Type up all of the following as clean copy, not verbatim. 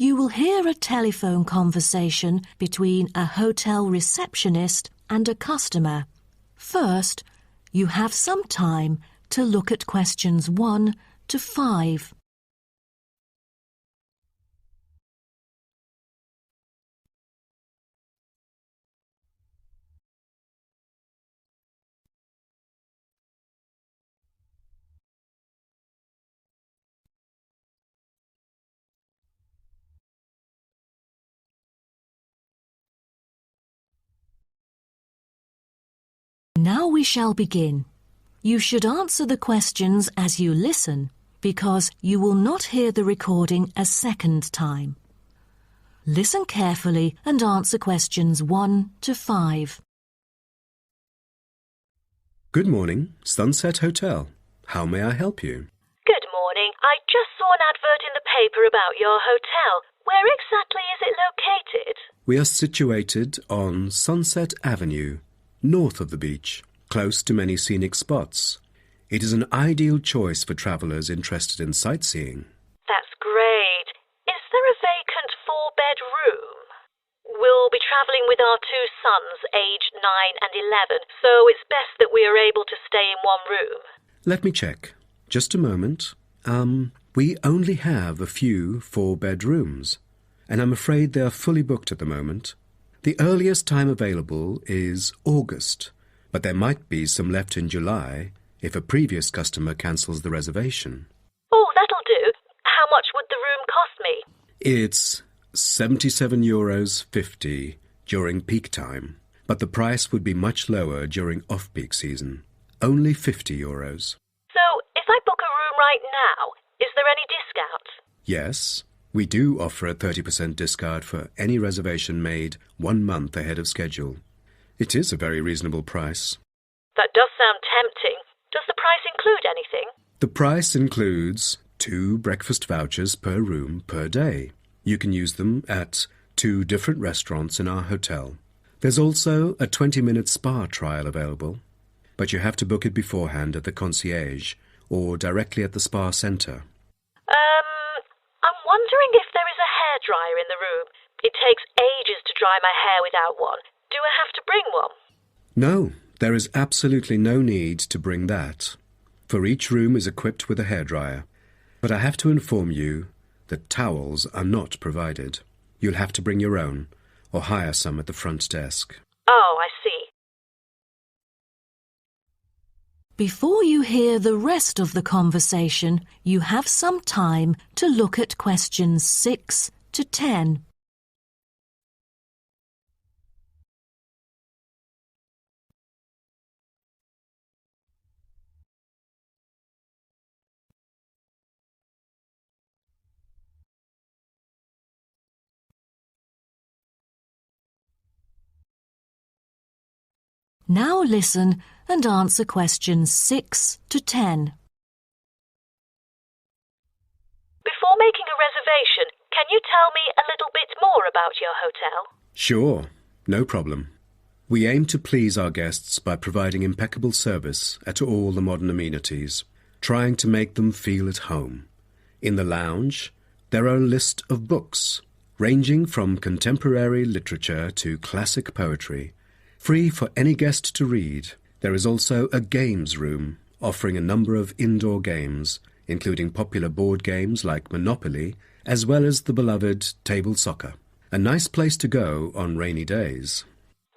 You will hear a telephone conversation between a hotel receptionist and a customer. First, you have some time to look at questions 1 to 5. Now we shall begin. You should answer the questions as you listen, because you will not hear the recording a second time. Listen carefully and answer questions 1 to 5. Good morning, Sunset Hotel. How may I help you? Good morning. I just saw an advert in the paper about your hotel. Where exactly is it located? We are situated on Sunset Avenue, north of the beach, close to many scenic spots. It is an ideal choice for travellers interested in sightseeing. That's great. Is there a vacant 4-bed room? We'll be travelling with our 2 sons, aged 9 and 11, so it's best that we are able to stay in one room. Let me check. Just a moment. We only have a few 4-bed rooms, and I'm afraid they are fully booked at the moment. The earliest time available is August, but there might be some left in July if a previous customer cancels the reservation. Oh, that'll do. How much would the room cost me? It's €77.50 during peak time, but the price would be much lower during off-peak season. Only €50. So, if I book a room right now, is there any discount? Yes. We do offer a 30% discount for any reservation made 1 month ahead of schedule. It is a very reasonable price. That does sound tempting. Does the price include anything? The price includes 2 breakfast vouchers per room per day. You can use them at 2 different restaurants in our hotel. There's also a 20-minute spa trial available, but you have to book it beforehand at the concierge or directly at the spa centre. I'm wondering if there is a hairdryer in the room. It takes ages to dry my hair without one. Do I have to bring one? No, there is absolutely no need to bring that, for each room is equipped with a hairdryer. But I have to inform you that towels are not provided. You'll have to bring your own, or hire some at the front desk. Oh, I see. Before you hear the rest of the conversation, you have some time to look at questions 6 to 10. Now listen and answer questions 6 to 10. Before making a reservation, can you tell me a little bit more about your hotel? Sure, no problem. We aim to please our guests by providing impeccable service at all the modern amenities, trying to make them feel at home. In the lounge, there are a list of books, ranging from contemporary literature to classic poetry, free for any guest to read. There is also a games room, offering a number of indoor games, including popular board games like Monopoly, as well as the beloved table soccer. A nice place to go on rainy days.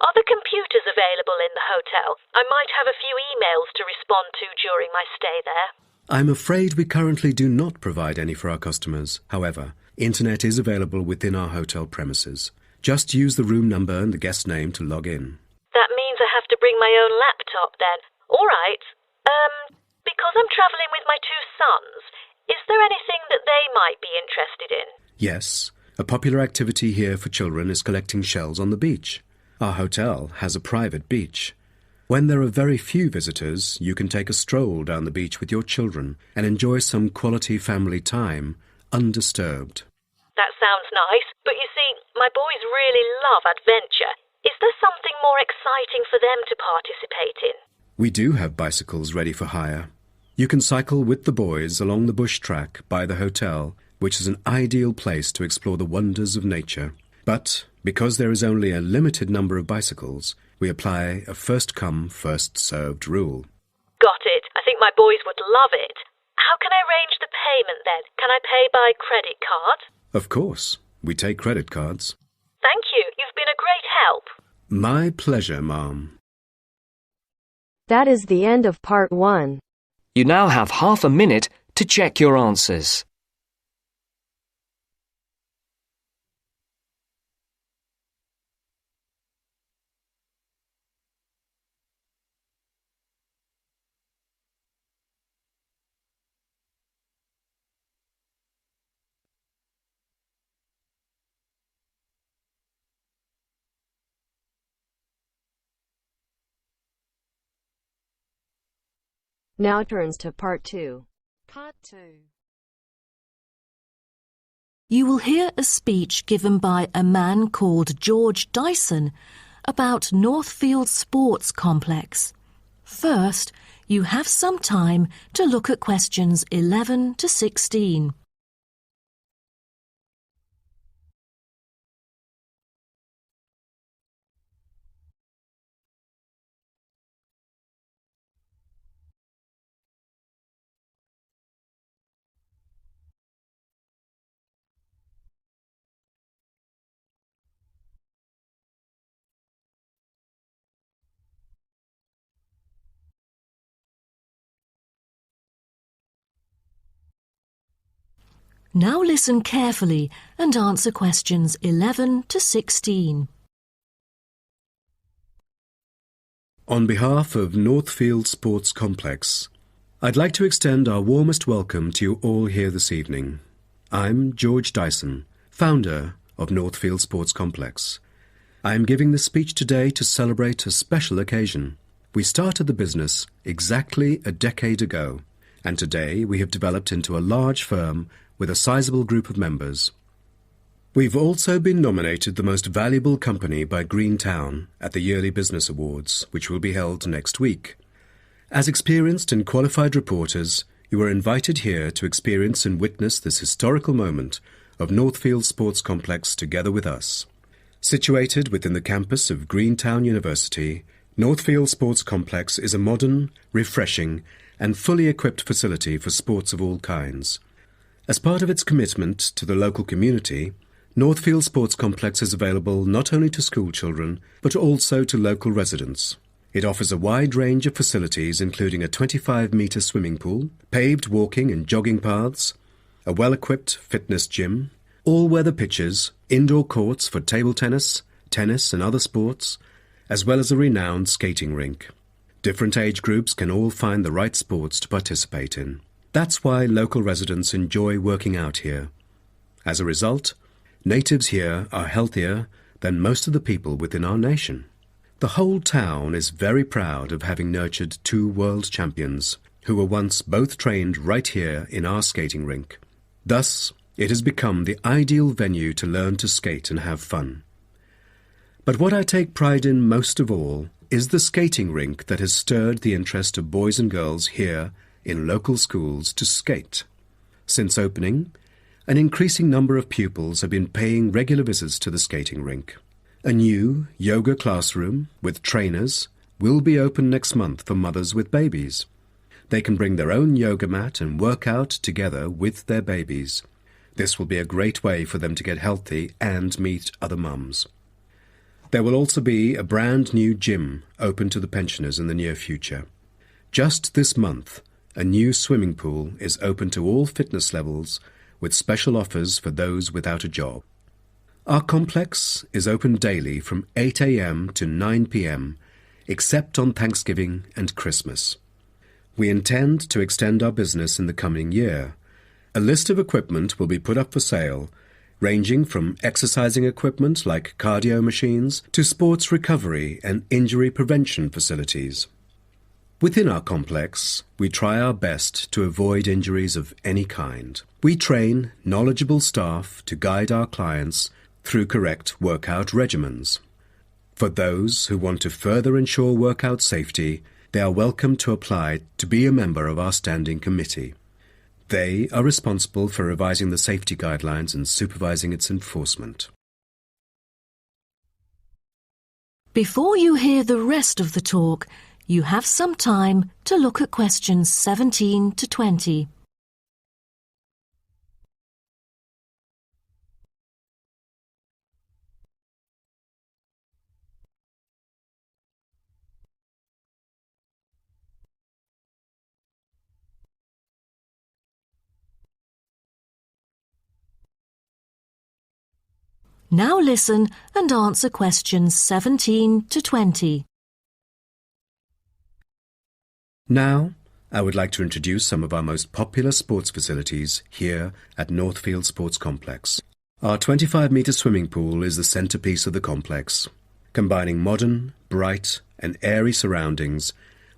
Are the computers available in the hotel? I might have a few emails to respond to during my stay there. I'm afraid we currently do not provide any for our customers. However, internet is available within our hotel premises. Just use the room number and the guest name to log in. That means I have to bring my own laptop then. All right. Because I'm travelling with my 2 sons, is there anything that they might be interested in? Yes. A popular activity here for children is collecting shells on the beach. Our hotel has a private beach. When there are very few visitors, you can take a stroll down the beach with your children and enjoy some quality family time, undisturbed. That sounds nice, but you see, my boys really love adventure. Is there something more exciting for them to participate in? We do have bicycles ready for hire. You can cycle with the boys along the bush track by the hotel which is an ideal place to explore the wonders of nature. But because there is only a limited number of bicycles, we apply a first-come, first-served rule. Got it. I think my boys would love it. How can I arrange the payment then? Can I pay by credit card? Of course, we take credit cards. Thank you. You've been a great help. My pleasure, Ma'am. That is the end of part 1. You now have half a minute to check your answers. Now turns to part 2. Part 2. You will hear a speech given by a man called George Dyson about Northfield Sports Complex. First, you have some time to look at questions 11 to 16. Now listen carefully and answer questions 11 to 16. On behalf of Northfield Sports Complex, I'd like to extend our warmest welcome to you all here this evening. I'm George Dyson, founder of Northfield Sports Complex. I am giving this speech today to celebrate a special occasion. We started the business exactly a decade ago, and today we have developed into a large firm with a sizable group of members. We've also been nominated the most valuable company by Greentown at the Yearly Business Awards, which will be held next week. As experienced and qualified reporters, you are invited here to experience and witness this historical moment of Northfield Sports Complex together with us. Situated within the campus of Greentown University, Northfield Sports Complex is a modern, refreshing, and fully equipped facility for sports of all kinds. As part of its commitment to the local community, Northfield Sports Complex is available not only to school children, but also to local residents. It offers a wide range of facilities including a 25-metre swimming pool, paved walking and jogging paths, a well-equipped fitness gym, all-weather pitches, indoor courts for table tennis, tennis and other sports, as well as a renowned skating rink. Different age groups can all find the right sports to participate in. That's why local residents enjoy working out here. As a result, natives here are healthier than most of the people within our nation. The whole town is very proud of having nurtured 2 world champions who were once both trained right here in our skating rink. Thus, it has become the ideal venue to learn to skate and have fun. But what I take pride in most of all is the skating rink that has stirred the interest of boys and girls here in local schools to skate. Since opening, an increasing number of pupils have been paying regular visits to the skating rink. A new yoga classroom with trainers will be open next month for mothers with babies. They can bring their own yoga mat and work out together with their babies. This will be a great way for them to get healthy and meet other mums. There will also be a brand new gym open to the pensioners in the near future. Just this month, a new swimming pool is open to all fitness levels with special offers for those without a job. Our complex is open daily from 8 a.m. to 9 p.m. except on Thanksgiving and Christmas. We intend to extend our business in the coming year. A list of equipment will be put up for sale, ranging from exercising equipment like cardio machines to sports recovery and injury prevention facilities. Within our complex, we try our best to avoid injuries of any kind. We train knowledgeable staff to guide our clients through correct workout regimens. For those who want to further ensure workout safety, they are welcome to apply to be a member of our standing committee. They are responsible for revising the safety guidelines and supervising its enforcement. Before you hear the rest of the talk, you have some time to look at questions 17 to 20. Now listen and answer questions 17 to 20. Now, I would like to introduce some of our most popular sports facilities here at Northfield Sports Complex. Our 25-metre swimming pool is the centrepiece of the complex, combining modern, bright and airy surroundings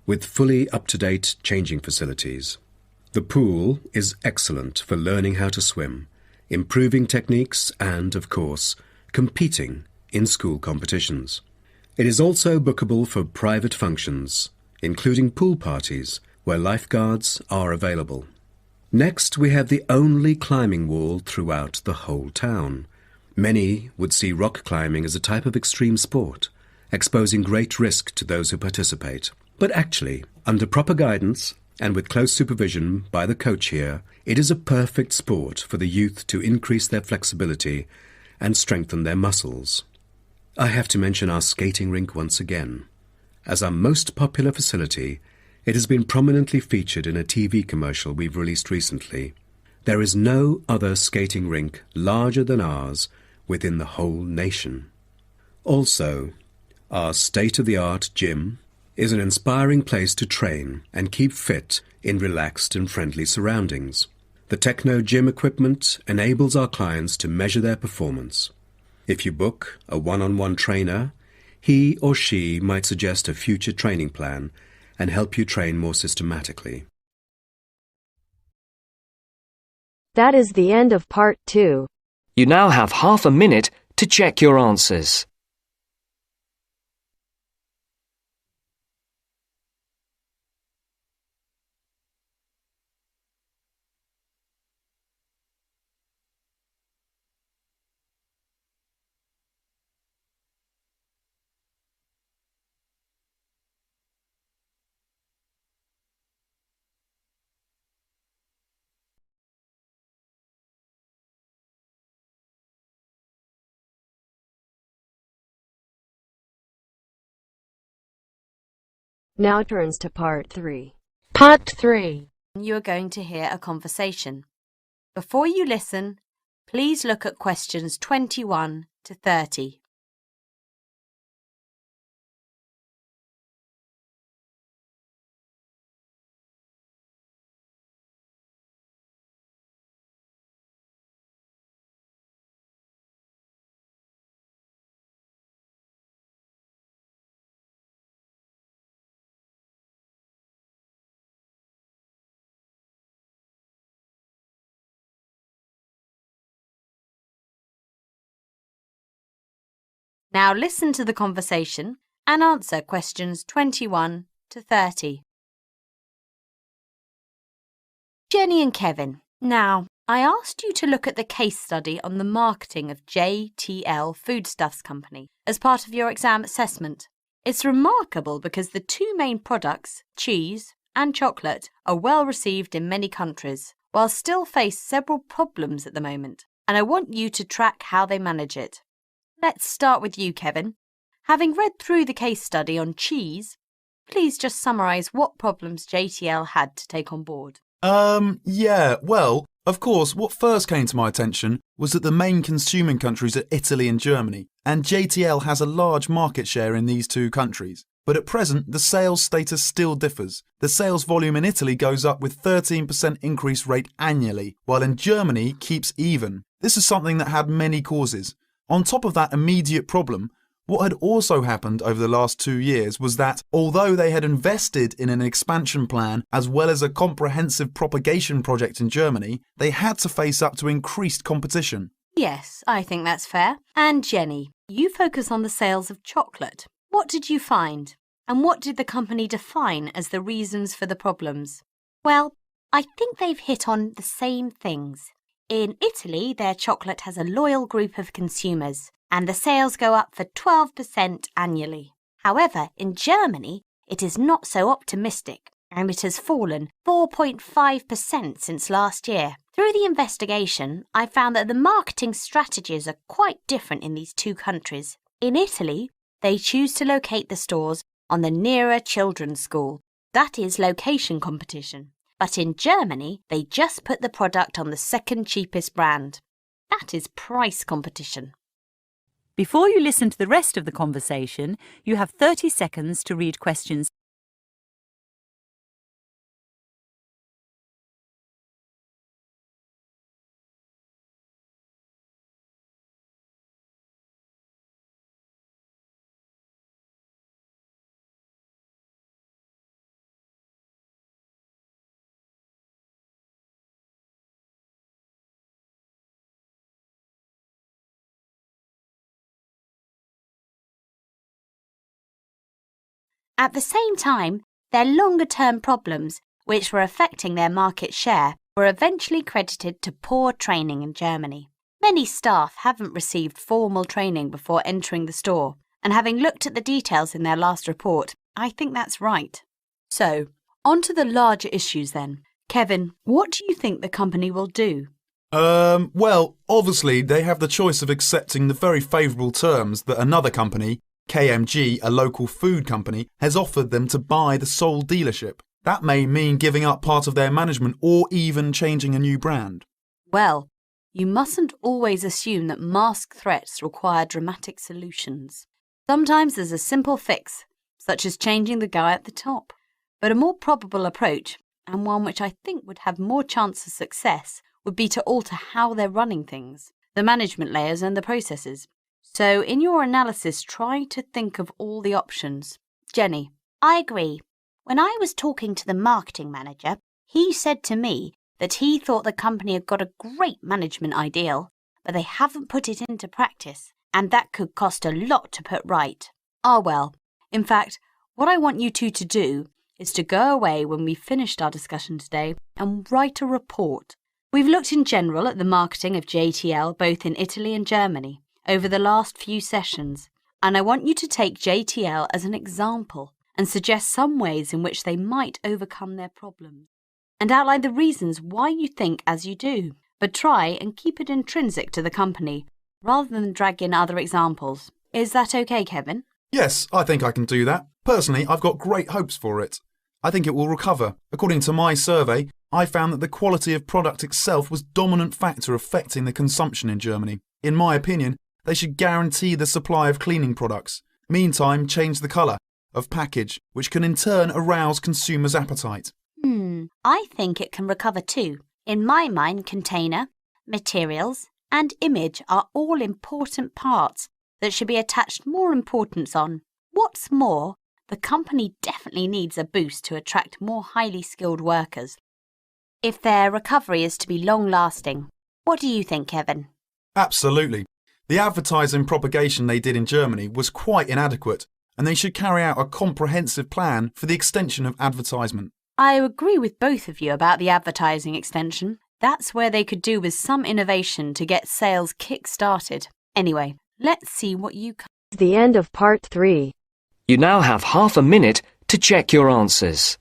with fully up-to-date changing facilities. The pool is excellent for learning how to swim, improving techniques and, of course, competing in school competitions. It is also bookable for private functions, including pool parties where lifeguards are available. Next, we have the only climbing wall throughout the whole town. Many would see rock climbing as a type of extreme sport, exposing great risk to those who participate. But actually, under proper guidance and with close supervision by the coach here, it is a perfect sport for the youth to increase their flexibility and strengthen their muscles. I have to mention our skating rink once again. As our most popular facility, it has been prominently featured in a TV commercial we've released recently. There is no other skating rink larger than ours within the whole nation. Also, our state-of-the-art gym is an inspiring place to train and keep fit in relaxed and friendly surroundings. The Techno gym equipment enables our clients to measure their performance. If you book a one-on-one trainer, he or she might suggest a future training plan and help you train more systematically. That is the end of part 2. You now have half a minute to check your answers. Now turns to part 3. Part 3. You are going to hear a conversation. Before you listen, please look at questions 21 to 30. Now listen to the conversation and answer questions 21 to 30. Jenny and Kevin, now, I asked you to look at the case study on the marketing of JTL Foodstuffs Company as part of your exam assessment. It's remarkable because the two main products, cheese and chocolate, are well received in many countries, while still face several problems at the moment, and I want you to track how they manage it. Let's start with you, Kevin. Having read through the case study on cheese, please just summarise what problems JTL had to take on board. Well, of course, what first came to my attention was that the main consuming countries are Italy and Germany, and JTL has a large market share in these two countries. But at present, the sales status still differs. The sales volume in Italy goes up with 13% increase rate annually, while in Germany keeps even. This is something that had many causes. On top of that immediate problem, what had also happened over the last 2 years was that, although they had invested in an expansion plan as well as a comprehensive propagation project in Germany, they had to face up to increased competition. Yes, I think that's fair. And Jenny, you focus on the sales of chocolate. What did you find? And what did the company define as the reasons for the problems? Well, I think they've hit on the same things. In Italy, their chocolate has a loyal group of consumers, and the sales go up for 12% annually. However, in Germany, it is not so optimistic, and it has fallen 4.5% since last year. Through the investigation, I found that the marketing strategies are quite different in these two countries. In Italy, they choose to locate the stores on the nearer children's school. That is location competition. But in Germany, they just put the product on the second cheapest brand. That is price competition. Before you listen to the rest of the conversation, you have 30 seconds to read questions. At the same time, their longer-term problems, which were affecting their market share, were eventually credited to poor training in Germany. Many staff haven't received formal training before entering the store, and having looked at the details in their last report, I think that's right. So, on to the larger issues then. Kevin, what do you think the company will do? Well, obviously they have the choice of accepting the very favourable terms that another company, KMG, a local food company, has offered them to buy the sole dealership. That may mean giving up part of their management or even changing a new brand. Well, you mustn't always assume that mask threats require dramatic solutions. Sometimes there's a simple fix, such as changing the guy at the top. But a more probable approach, and one which I think would have more chance of success, would be to alter how they're running things, the management layers and the processes. So in your analysis, try to think of all the options. Jenny? I agree. When I was talking to the marketing manager, he said to me that he thought the company had got a great management ideal, but they haven't put it into practice, and that could cost a lot to put right. Ah, well. In fact, what I want you two to do is to go away when we've finished our discussion today and write a report. We've looked in general at the marketing of JTL both in Italy and Germany over the last few sessions, and I want you to take JTL as an example and suggest some ways in which they might overcome their problems, and outline the reasons why you think as you do, but try and keep it intrinsic to the company rather than drag in other examples. Is that okay, Kevin? Yes, I think I can do that. Personally, I've got great hopes for it. I think it will recover. According to my survey, I found that the quality of product itself was dominant factor affecting the consumption in Germany. In my opinion, they should guarantee the supply of cleaning products. Meantime, change the colour of package, which can in turn arouse consumers' appetite. I think it can recover too. In my mind, container, materials, and image are all important parts that should be attached more importance on. What's more, the company definitely needs a boost to attract more highly skilled workers if their recovery is to be long-lasting. What do you think, Kevin? Absolutely. The advertising propagation they did in Germany was quite inadequate, and they should carry out a comprehensive plan for the extension of advertisement. I agree with both of you about the advertising extension. That's where they could do with some innovation to get sales kick-started. Anyway, let's see what you... The end of part 3. You now have half a minute to check your answers.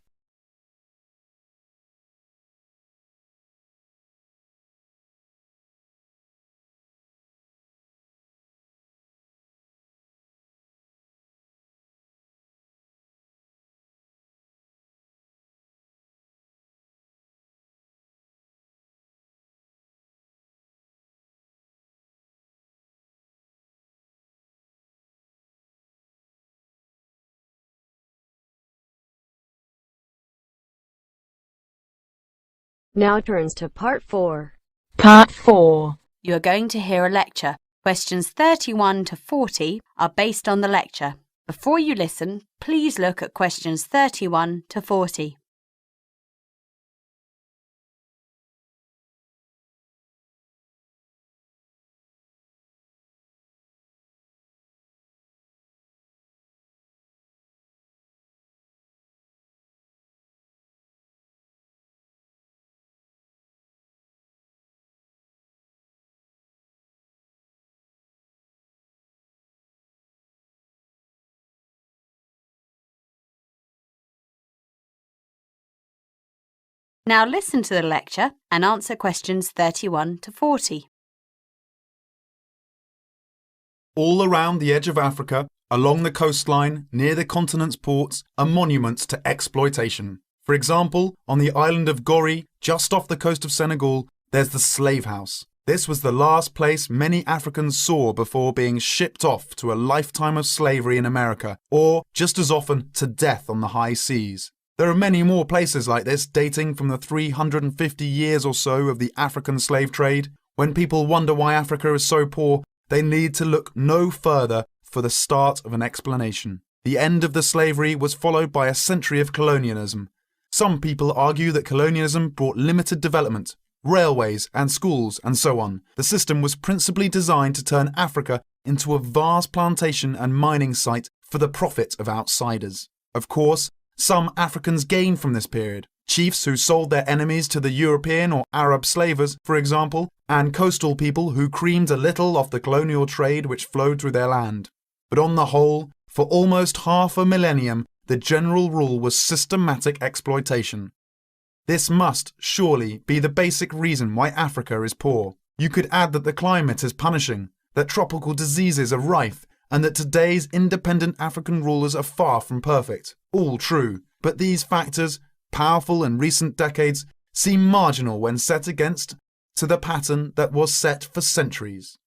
Now turns to part 4. Part 4. You are going to hear a lecture. Questions 31 to 40 are based on the lecture. Before you listen, please look at questions 31 to 40. Now listen to the lecture and answer questions 31 to 40. All around the edge of Africa, along the coastline, near the continent's ports, are monuments to exploitation. For example, on the island of Gori, just off the coast of Senegal, there's the slave house. This was the last place many Africans saw before being shipped off to a lifetime of slavery in America, or, just as often, to death on the high seas. There are many more places like this dating from the 350 years or so of the African slave trade. When people wonder why Africa is so poor, they need to look no further for the start of an explanation. The end of the slavery was followed by a century of colonialism. Some people argue that colonialism brought limited development, railways and schools and so on. The system was principally designed to turn Africa into a vast plantation and mining site for the profit of outsiders. Of course, some Africans gained from this period. Chiefs who sold their enemies to the European or Arab slavers, for example, and coastal people who creamed a little off the colonial trade which flowed through their land. But on the whole, for almost half a millennium, the general rule was systematic exploitation. This must, surely, be the basic reason why Africa is poor. You could add that the climate is punishing, that tropical diseases are rife, and that today's independent African rulers are far from perfect. All true, but these factors, powerful in recent decades, seem marginal when set against to the pattern that was set for centuries.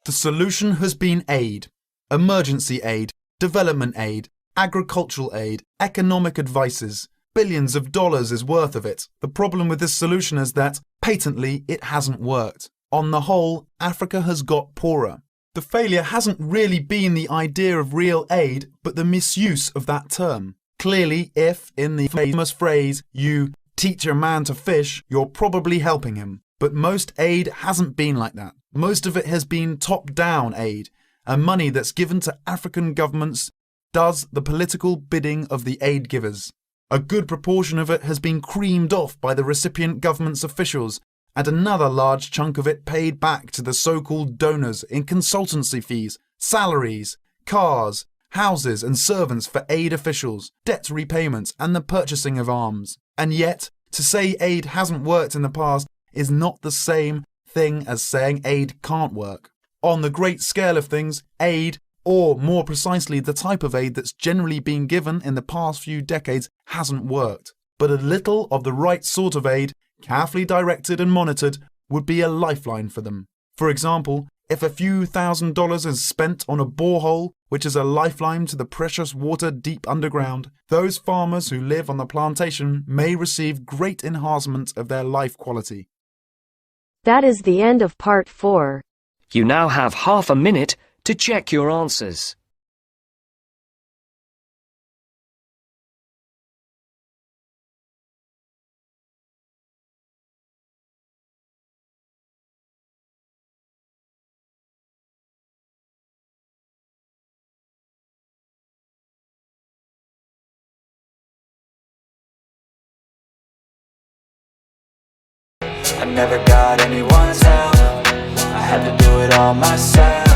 The solution has been aid, emergency aid, development aid, agricultural aid, economic advices. Billions of dollars is worth of it. The problem with this solution is that, patently, it hasn't worked. On the whole, Africa has got poorer. The failure hasn't really been the idea of real aid, but the misuse of that term. Clearly, if, in the famous phrase, you teach a man to fish, you're probably helping him. But most aid hasn't been like that. Most of it has been top-down aid, and money that's given to African governments does the political bidding of the aid givers. A good proportion of it has been creamed off by the recipient government's officials, and another large chunk of it paid back to the so-called donors in consultancy fees, salaries, cars, houses and servants for aid officials, debt repayments and the purchasing of arms. And yet, to say aid hasn't worked in the past is not the same thing as saying aid can't work. On the great scale of things, aid, or more precisely the type of aid that's generally been given in the past few decades, hasn't worked. But a little of the right sort of aid, carefully directed and monitored, would be a lifeline for them. For example, if a few $1,000s is spent on a borehole, which is a lifeline to the precious water deep underground, those farmers who live on the plantation may receive great enhancement of their life quality. That is the end of part 4. You now have half a minute to check your answers. I never got anyone's help, I had to do it all myself.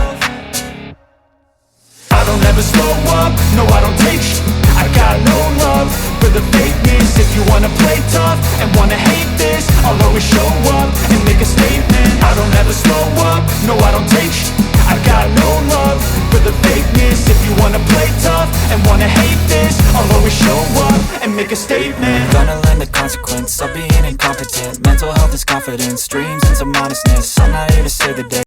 I don't ever slow up, no I don't take sh*t. I got no love for the fakeness. If you wanna play tough and wanna hate this, I'll always show up and make a statement. I don't ever slow up, no I don't take sh*t. I got no love for the fakeness. If you wanna play tough and wanna hate this, I'll always show up and make a statement. Gonna learn the consequence of being incompetent. Mental health is confidence, dreams into modestness. I'm not here to save the day,